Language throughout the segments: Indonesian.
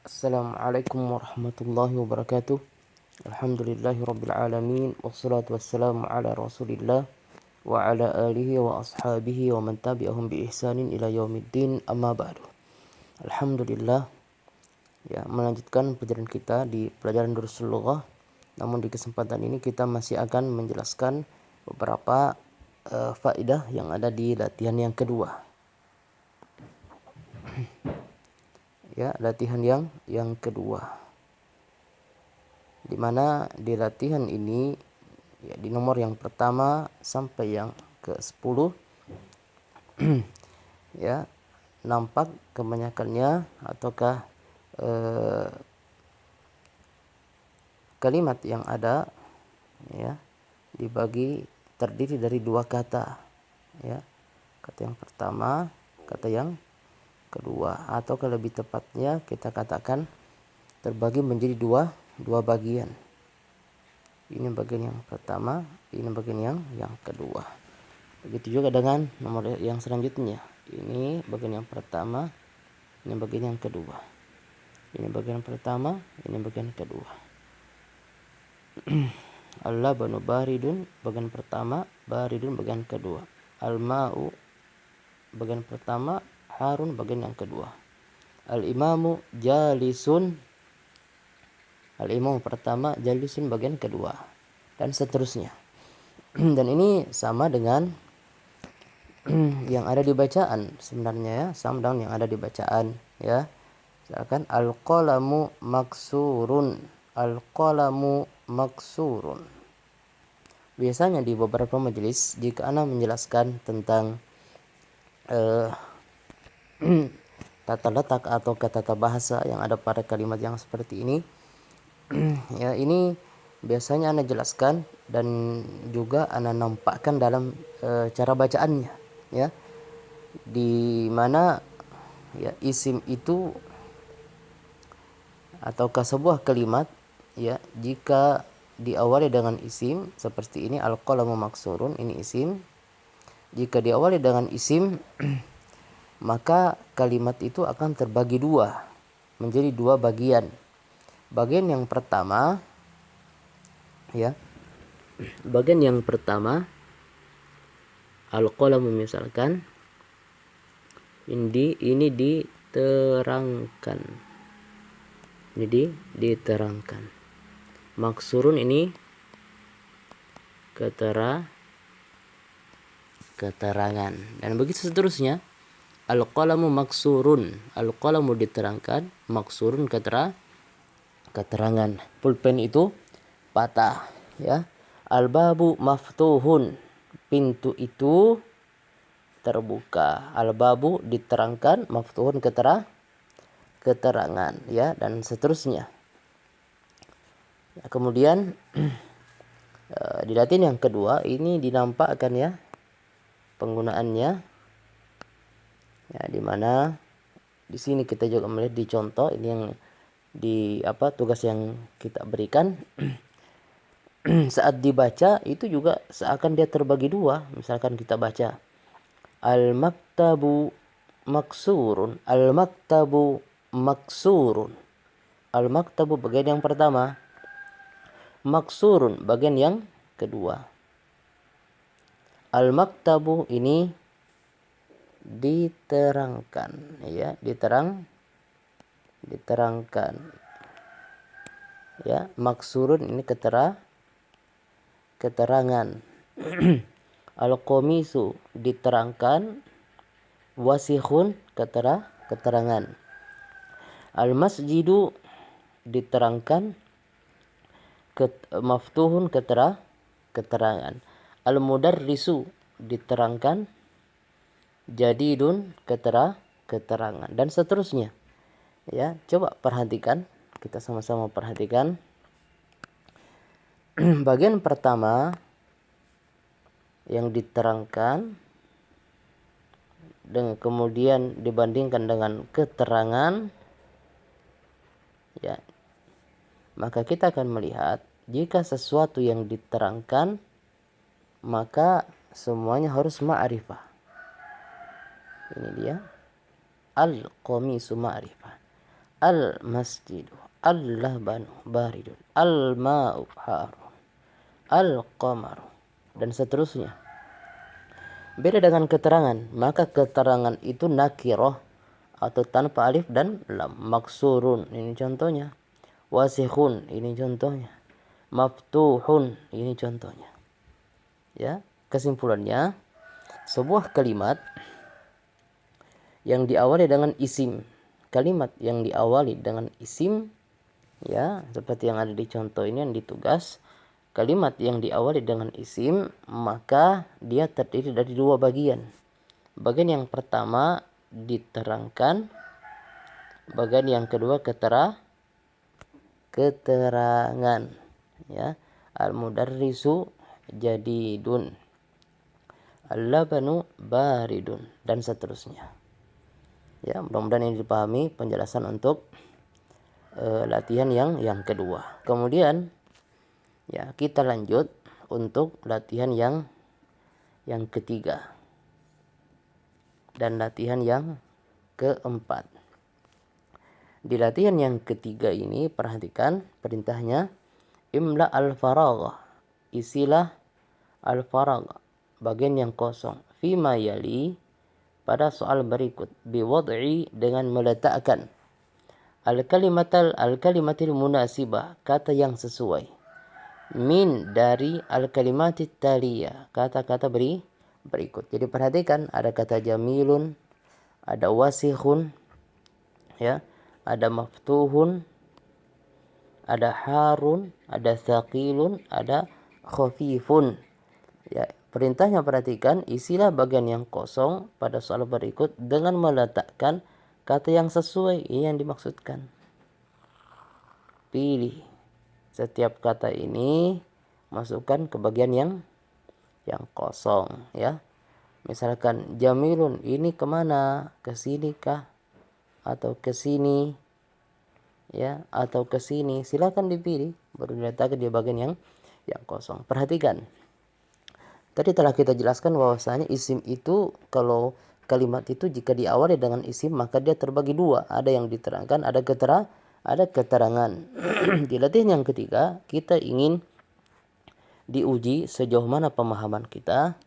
Assalamualaikum warahmatullahi wabarakatuh. Alhamdulillahi rabbil alamin. Wassalatu wassalamu ala rasulillah wa ala alihi wa ashabihi wa man tabi'ahum bi ihsanin ila yaumiddin, amma ba'du. Alhamdulillah, ya, melanjutkan pelajaran kita di pelajaran Durusul Lughah. Namun di kesempatan ini kita masih akan menjelaskan beberapa faedah yang ada di latihan yang kedua. Ya, latihan yang kedua, di mana di latihan ini, ya, di nomor yang pertama sampai yang ke-10 ya, nampak kebanyakannya ataukah kalimat yang ada, ya, dibagi terdiri dari dua kata, ya, kata yang pertama, kata yang kedua, atau lebih tepatnya kita katakan terbagi menjadi dua bagian. Ini bagian yang pertama, ini bagian yang kedua. Begitu juga dengan nomor yang selanjutnya. Ini bagian yang pertama, ini bagian yang kedua. Ini bagian pertama, ini bagian kedua. Al-labanu baridun bagian pertama, baridun bagian kedua. Al-ma'u bagian pertama, harun bagian yang kedua. Al-imamu jalisun, al-imamu pertama, jalisun bagian kedua, dan seterusnya. Dan ini sama dengan yang ada di bacaan sebenarnya, ya, sama dengan yang ada di bacaan, ya. Misalkan al-qalamu maksurun, al-qalamu maksurun. Biasanya di beberapa majelis jika Anda menjelaskan tentang tata letak atau tata bahasa yang ada pada kalimat yang seperti ini, ya, ini biasanya Anda jelaskan dan juga Anda nampakkan dalam cara bacaannya, ya, di mana, ya, isim itu ataukah sebuah kalimat, ya, jika diawali dengan isim seperti ini, al-qalamu maksurun, ini isim. Jika diawali dengan isim maka kalimat itu akan terbagi dua, menjadi dua bagian. Bagian yang pertama, ya, bagian yang pertama, al-qalamu misalkan, ini diterangkan, ini diterangkan. Maksurun ini keterangan, dan begitu seterusnya. Al-qalamu maksurun, al-qalamu diterangkan, maksurun keterangan. Pulpen itu patah, ya. Al-babu maftuhun, pintu itu terbuka. Al-babu diterangkan, maftuhun keterangan, ya, dan seterusnya. Kemudian di latihan yang kedua ini dinampakkan, ya, penggunaannya. Ya, di mana di sini kita juga melihat di contoh ini yang di tugas yang kita berikan. Saat dibaca itu juga seakan dia terbagi dua. Misalkan kita baca al-maktabu maksurun, al-maktabu maksurun. Al-maktabu bagian yang pertama, maksurun bagian yang kedua. Al-maktabu ini diterangkan, ya, diterangkan, ya. Maksurun ini keterangan. Al-qamisu diterangkan, wasihun keterangan. Al-masjidu diterangkan, maftuhun keterangan. Al-mudarrisu diterangkan, jadidun keterangan, dan seterusnya. Ya, coba perhatikan, kita sama-sama perhatikan. Bagian pertama yang diterangkan dan kemudian dibandingkan dengan keterangan, ya, maka kita akan melihat jika sesuatu yang diterangkan maka semuanya harus ma'rifah. Ini dia al-qamisu ma'rifah. al-masjidu, al-labanu baridun, al-ma'u harun, al-qamaru, dan seterusnya. Beda dengan keterangan, maka keterangan itu nakirah atau tanpa alif dan lam. Maksurun, ini contohnya. Wasihun, ini contohnya. Maftuhun, ini contohnya. Ya, kesimpulannya, sebuah kalimat yang diawali dengan isim, kalimat yang diawali dengan isim, ya, seperti yang ada di contoh ini yang ditugas, kalimat yang diawali dengan isim, maka dia terdiri dari dua bagian. Bagian yang pertama diterangkan, bagian yang kedua keterangan, ya. Al-mudarrisu jadidun, al-labanu baridun, dan seterusnya. Ya, mudah-mudahan ini dipahami penjelasan untuk latihan yang kedua. Kemudian ya, kita lanjut untuk latihan yang ketiga dan latihan yang keempat. Di latihan yang ketiga ini perhatikan perintahnya, imla al-faragh, isilah al-faragh, bagian yang kosong, fima yali, pada soal berikut, biwad'i, dengan meletakkan al-kalimatil munasibah, kata yang sesuai, min, dari al-kalimatit taliyah, kata-kata berikut. Jadi perhatikan, ada kata jamilun, ada wasihun, ya, ada maftuhun, ada harun, ada thaqilun, ada khafifun. Ya, perintahnya perhatikan, isilah bagian yang kosong pada soal berikut dengan meletakkan kata yang sesuai. Ini yang dimaksudkan. Pilih setiap kata ini, masukkan ke bagian yang kosong, ya. Misalkan jamilun, ini kemana? Ke sini kah? Atau ke sini? Ya, atau ke sini? Silakan dipilih, baru diletakkan di bagian yang kosong. Perhatikan. Tadi telah kita jelaskan bahwasanya isim itu, kalau kalimat itu jika diawali dengan isim maka dia terbagi dua. Ada yang diterangkan, ada keterangan. Di latihan yang ketiga, kita ingin diuji sejauh mana pemahaman kita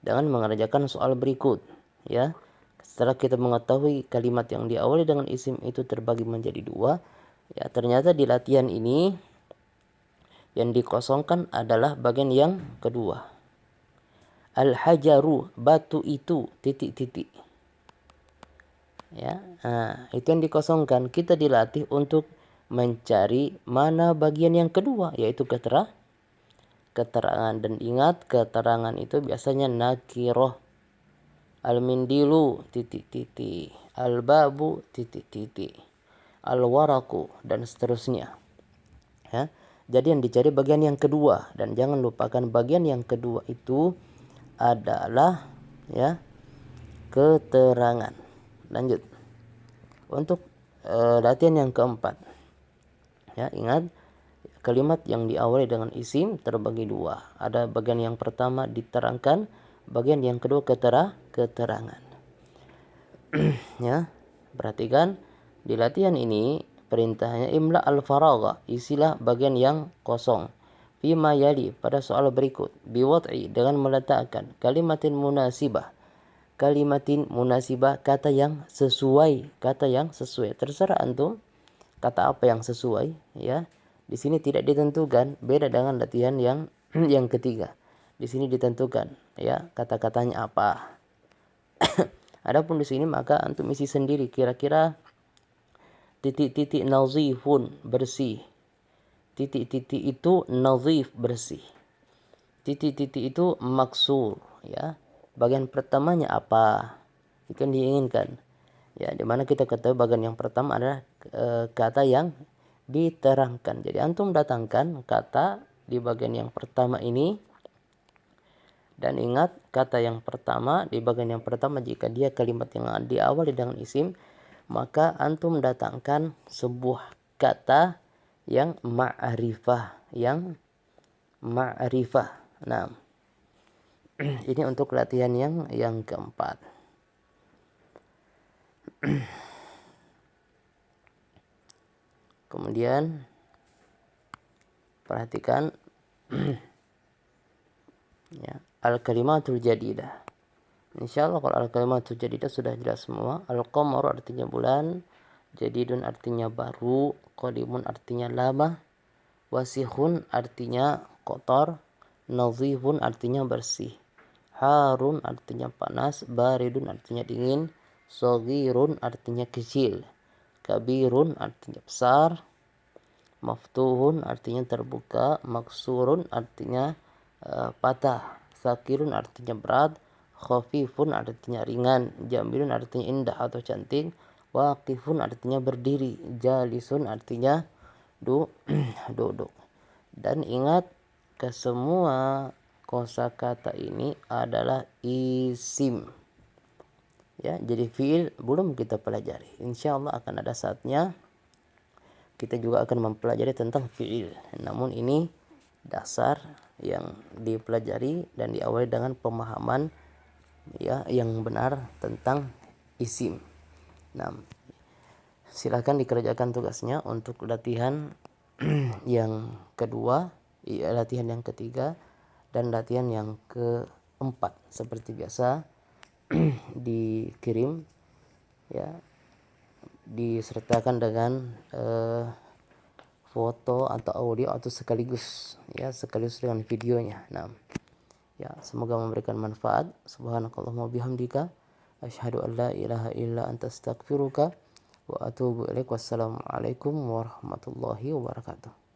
dengan mengerjakan soal berikut, ya. Setelah kita mengetahui kalimat yang diawali dengan isim itu terbagi menjadi dua, ya, ternyata di latihan ini yang dikosongkan adalah bagian yang kedua. Al-hajaru, batu itu, titik-titik. Ya, itu yang dikosongkan. Kita dilatih untuk mencari mana bagian yang kedua, yaitu keterangan. Dan ingat, keterangan itu biasanya nakiroh. Al-mindilu, titik-titik. Al-babu, titik-titik. Al-waraku, dan seterusnya. Ya, jadi yang dicari bagian yang kedua, dan jangan lupakan bagian yang kedua itu adalah, ya, keterangan. Lanjut untuk latihan yang keempat. Ya, ingat, kalimat yang diawali dengan isim terbagi dua. Ada bagian yang pertama diterangkan, bagian yang kedua keterangan. Ya, perhatikan di latihan ini perintahnya, imla al-faragha, isilah bagian yang kosong, fima yali, pada soal berikut, biwad'i, dengan meletakkan kalimatin munasibah, kata yang sesuai, terserah antum kata apa yang sesuai, ya. Di sini tidak ditentukan, beda dengan latihan yang ketiga. Di sini ditentukan, ya, kata-katanya apa. Adapun di sini maka antum isi sendiri, kira-kira titik-titik nazifun, bersih. Titik-titik itu nazif, bersih. Titik-titik itu maksur, ya. Bagian pertamanya apa? Itu yang diinginkan. Ya, di mana kita ketahui bagian yang pertama adalah kata yang diterangkan. Jadi antum datangkan kata di bagian yang pertama ini, dan ingat, kata yang pertama di bagian yang pertama jika dia kalimat yang diawali dengan isim, maka antum datangkan sebuah kata yang ma'rifah, Nah, ini untuk latihan yang keempat. Kemudian perhatikan ya, al-kalimatul jadidah. Insyaallah kalau al-kalimatul jadidah sudah jelas semua. Al-qamaru artinya bulan, jadidun artinya baru, qadimun artinya lama, wasihun artinya kotor, nadhifun artinya bersih, harun artinya panas, baridun artinya dingin, shaghirun artinya kecil, kabirun artinya besar, maftuhun artinya terbuka, maksurun artinya patah, sakirun artinya berat, khafifun artinya ringan, jamilun artinya indah atau cantik, waqifun artinya berdiri, jalisun artinya duduk. Dan ingat, kesemua kosakata ini adalah isim. Ya, jadi fiil belum kita pelajari. Insyaallah akan ada saatnya kita juga akan mempelajari tentang fiil. Namun ini dasar yang dipelajari dan diawali dengan pemahaman ya yang benar tentang isim. Nah, silakan dikerjakan tugasnya untuk latihan yang kedua, latihan yang ketiga, dan latihan yang keempat. Seperti biasa dikirim ya, disertakan dengan foto atau audio atau sekaligus dengan videonya. Nah, ya semoga memberikan manfaat. Subhanakallahumma bihamdika asyhadu an la ilaha illa anta astaghfiruka wa atubu ilaik. Wassalamualaikum warahmatullahi wabarakatuh.